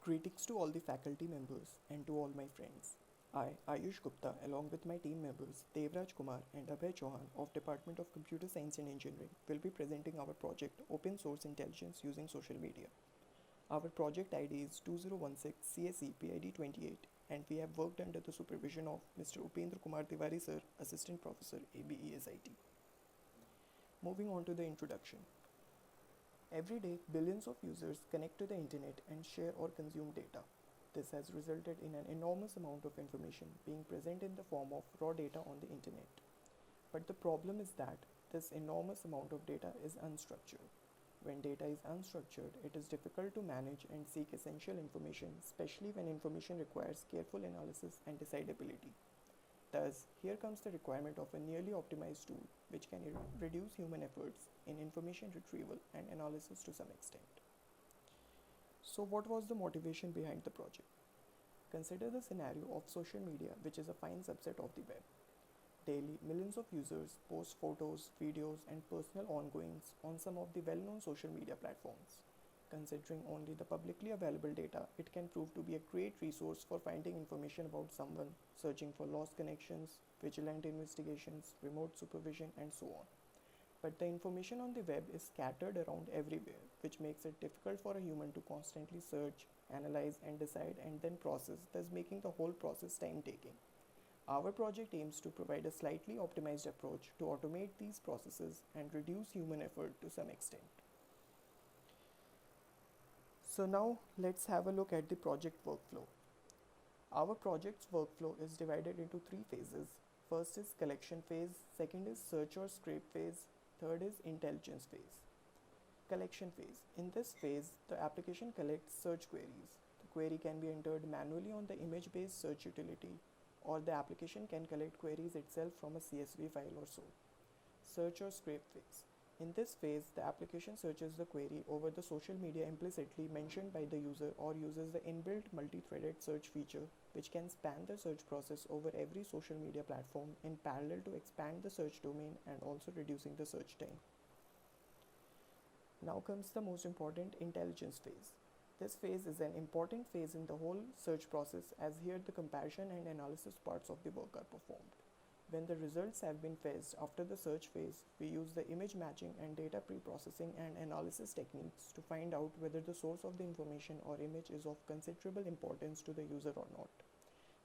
Greetings to all the faculty members and to all my friends. I, Ayush Gupta, along with my team members Devraj Kumar and Abhay Chauhan of Department of Computer Science and Engineering, will be presenting our project Open Source Intelligence using social media. Our project ID is 2016CSEPID28 and we have worked under the supervision of Mr. Upendra Kumar Tiwari Sir, Assistant Professor, ABESIT. Moving on to the introduction. Every day, billions of users connect to the internet and share or consume data. This has resulted in an enormous amount of information being present in the form of raw data on the internet. But the problem is that this enormous amount of data is unstructured. When data is unstructured, it is difficult to manage and seek essential information, especially when information requires careful analysis and decidability. Thus, here comes the requirement of a nearly optimized tool which can reduce human efforts in information retrieval and analysis to some extent. So what was the motivation behind the project? Consider the scenario of social media, which is a fine subset of the web. Daily, millions of users post photos, videos, and personal ongoings on some of the well-known social media platforms. Considering only the publicly available data, it can prove to be a great resource for finding information about someone, searching for lost connections, vigilant investigations, remote supervision, and so on. But the information on the web is scattered around everywhere, which makes it difficult for a human to constantly search, analyze, and decide, and then process, thus making the whole process time-taking. Our project aims to provide a slightly optimized approach to automate these processes and reduce human effort to some extent. So now let's have a look at the project workflow. Our project's workflow is divided into three phases. First is collection phase, second is search or scrape phase, third is intelligence phase. Collection phase. In this phase, the application collects search queries. The query can be entered manually on the image-based search utility, or the application can collect queries itself from a CSV file or so. Search or scrape phase. In this phase, the application searches the query over the social media implicitly mentioned by the user or uses the inbuilt multi-threaded search feature, which can span the search process over every social media platform in parallel to expand the search domain and also reducing the search time. Now comes the most important intelligence phase. This phase is an important phase in the whole search process, as here the comparison and analysis parts of the work are performed. When the results have been fetched after the search phase, we use the image matching and data pre-processing and analysis techniques to find out whether the source of the information or image is of considerable importance to the user or not.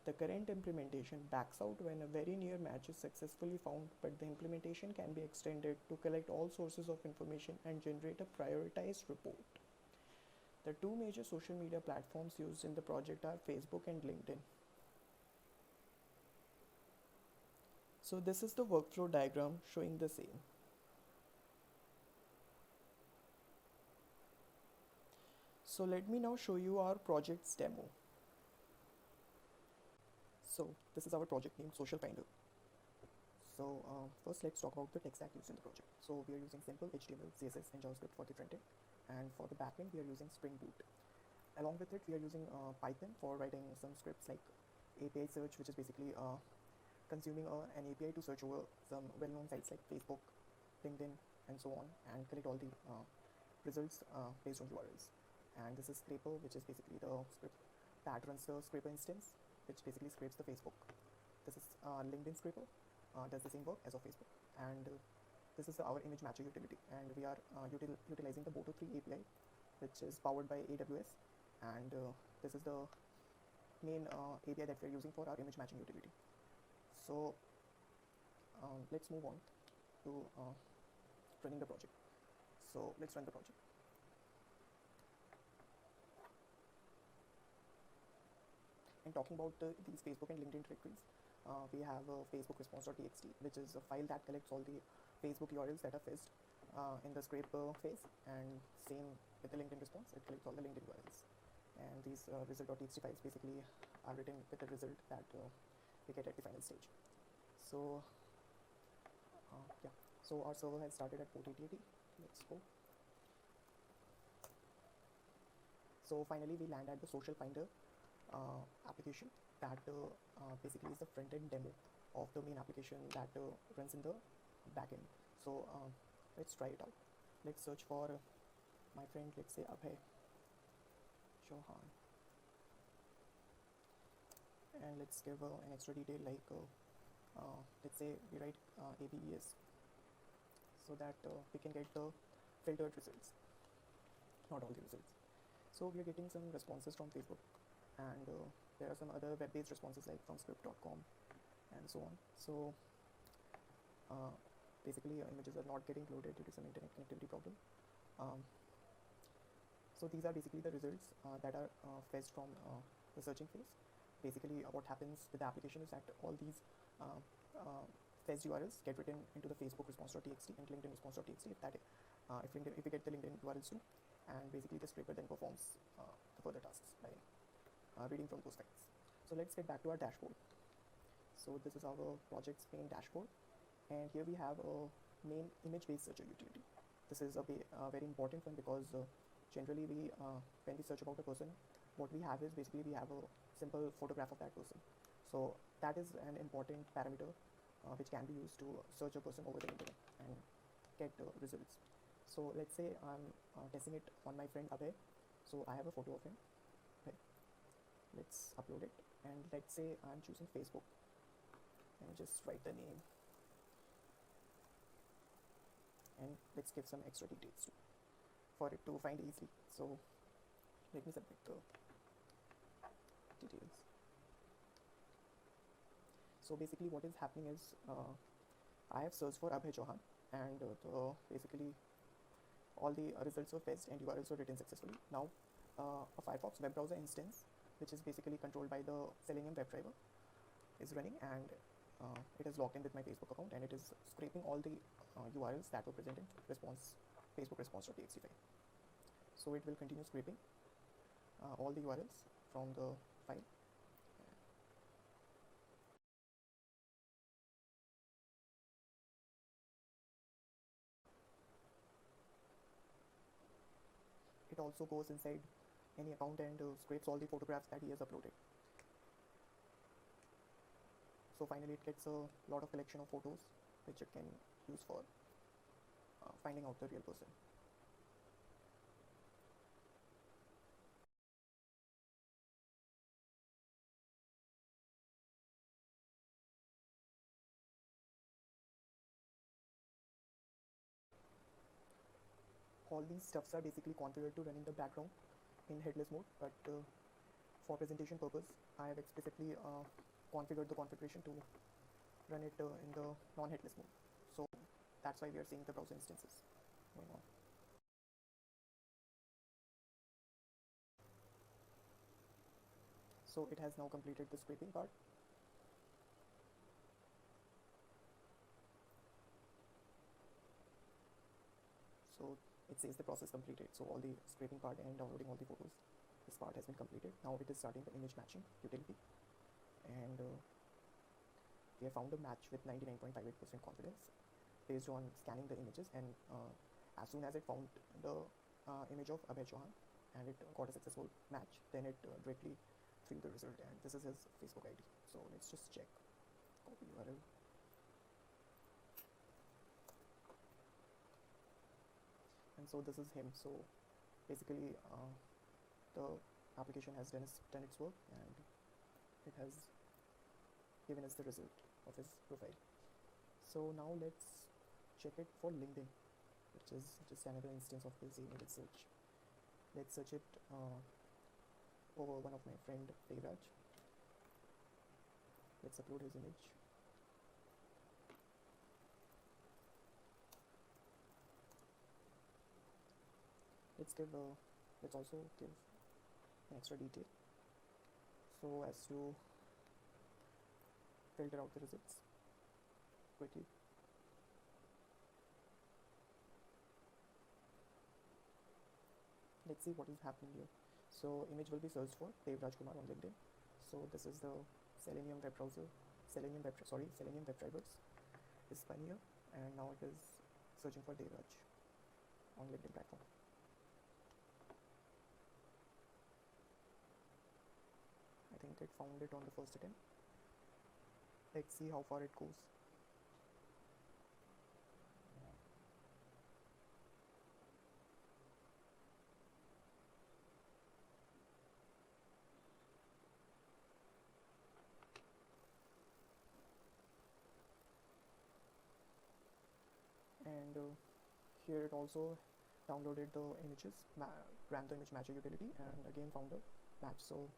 The current implementation backs out when a very near match is successfully found, but the implementation can be extended to collect all sources of information and generate a prioritized report. The two major social media platforms used in the project are Facebook and LinkedIn. So this is the workflow diagram showing the same. So let me now show you our project's demo. So this is our project named Social Finder. So first let's talk about the tech stack used in the project. So we are using simple HTML, CSS and JavaScript for the front end, and for the back end we are using Spring Boot. Along with it we are using Python for writing some scripts like API search, which is basically consuming an API to search over some well-known sites like Facebook, LinkedIn, and so on, and collect all the results based on URLs. And this is Scraper, which is basically the script that runs the Scraper instance, which basically scrapes the Facebook. This is LinkedIn Scraper, does the same work as of Facebook. And this is our image matcher utility, and we are utilizing the Boto3 API, which is powered by AWS, and this is the main API that we are using for our image matching utility. So let's move on to running the project. So let's run the project. And talking about these Facebook and LinkedIn directories, we have Facebook response.txt, which is a file that collects all the Facebook URLs that are fetched in the scrape phase, and same with the LinkedIn response, it collects all the LinkedIn URLs. And these result.txt files basically are written with the result that we get at the final stage. So yeah, so our server has started at port 8080. Let's go. So finally we land at the Social Finder application that basically is the front-end demo of the main application that runs in the backend. So let's try it out. Let's search for my friend, let's say Abhay Chauhan. and let's give an extra detail like let's say we write ABES so that we can get the filtered results, not all the results. So we are getting some responses from Facebook, and there are some other web-based responses like from script.com and so on. So basically images are not getting loaded due to some internet connectivity problem. So these are basically the results that are fetched from the searching phase. Basically what happens with the application is that all these fetched URLs get written into the Facebook response.txt and LinkedIn response.txt if we get the LinkedIn URLs too, and basically the scraper then performs the further tasks by reading from those files. So let's get back to our dashboard. So this is our project's main dashboard, and here we have a main image-based searcher utility. This is a very important one because generally when we search about a person, what we have is basically we have a simple photograph of that person. So that is an important parameter which can be used to search a person over the internet and get results. So let's say I'm testing it on my friend Abhay. So I have a photo of him. Okay. Let's upload it, and let's say I'm choosing Facebook and just write the name, and let's give some extra details too for it to find easily. So let me submit the details. So basically what is happening is I have searched for Abhay Chauhan, and basically all the results were fetched and URLs were written successfully. Now a Firefox web browser instance, which is basically controlled by the Selenium WebDriver, is running, and it is logged in with my Facebook account, and it is scraping all the URLs that were present in Facebook response.txt file. So it will continue scraping all the URLs from the file. It also goes inside any account and scrapes all the photographs that he has uploaded. So finally it gets a lot of collection of photos which it can use for finding out the real person. All these stuffs are basically configured to run in the background in headless mode, but for presentation purpose I have explicitly configured the configuration to run it in the non-headless mode. So that's why we are seeing the browser instances going on. So it has now completed the scraping part. So it says the process completed. So all the scraping part and downloading all the photos, this part has been completed. Now it is starting the image matching utility, and we have found a match with 99.58% confidence based on scanning the images, and as soon as it found the image of Abhay Chauhan and it got a successful match, then it directly threw the result, and this is his Facebook ID. So let's just check. Copy URL. And so this is him. So basically the application has done its work, and it has given us the result of his profile. So now let's check it for LinkedIn, which is just another instance of the same image search. Let's search it over one of my friend Devraj. Let's upload his image. Let's also give an extra detail so as to filter out the results quickly. Let's see what is happening here. So image will be searched for Devraj Kumar on LinkedIn. So this is the Selenium web browser, Selenium WebDrivers is spun here, and now it is searching for Devraj on LinkedIn platform. I think it found it on the first attempt. Let's see how far it goes. and here it also downloaded the images, ran the image matcher utility, and again found a match. So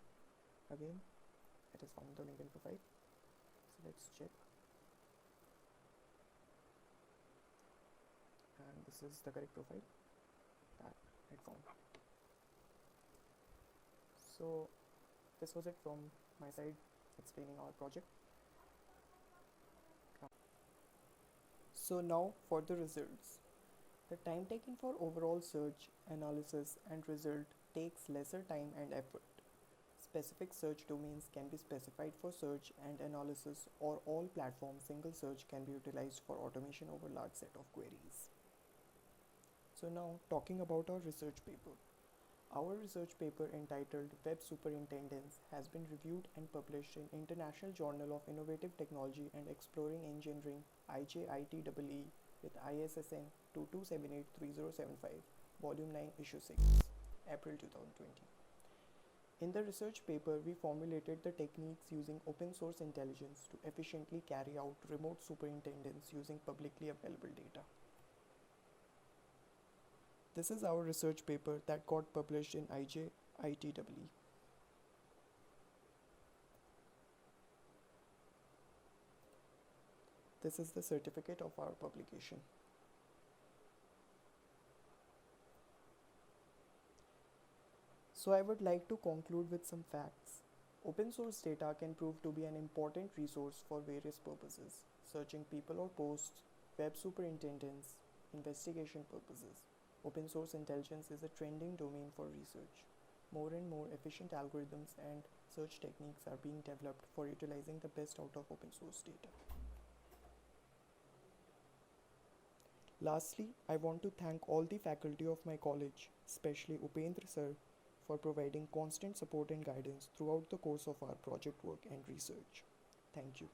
again it has found the LinkedIn profile. So let's check, and this is the correct profile that it found. So this was it from my side explaining our project. So now for the results. The time taken for overall search, analysis and result takes lesser time and effort. Specific search domains can be specified for search and analysis, or all platform single search can be utilized for automation over large set of queries. So now talking about our research paper. Our research paper entitled Web Superintendence has been reviewed and published in International Journal of Innovative Technology and Exploring Engineering IJITEE with ISSN 22783075, Volume 9, Issue 6, April 2020. In the research paper, we formulated the techniques using open source intelligence to efficiently carry out remote superintendence using publicly available data. This is our research paper that got published in IJITEE. This is the certificate of our publication. So I would like to conclude with some facts. Open source data can prove to be an important resource for various purposes: searching people or posts, web superintendence, investigation purposes. Open source intelligence is a trending domain for research. More and more efficient algorithms and search techniques are being developed for utilizing the best out of open source data. Lastly, I want to thank all the faculty of my college, especially Upendra sir, for providing constant support and guidance throughout the course of our project work and research. Thank you.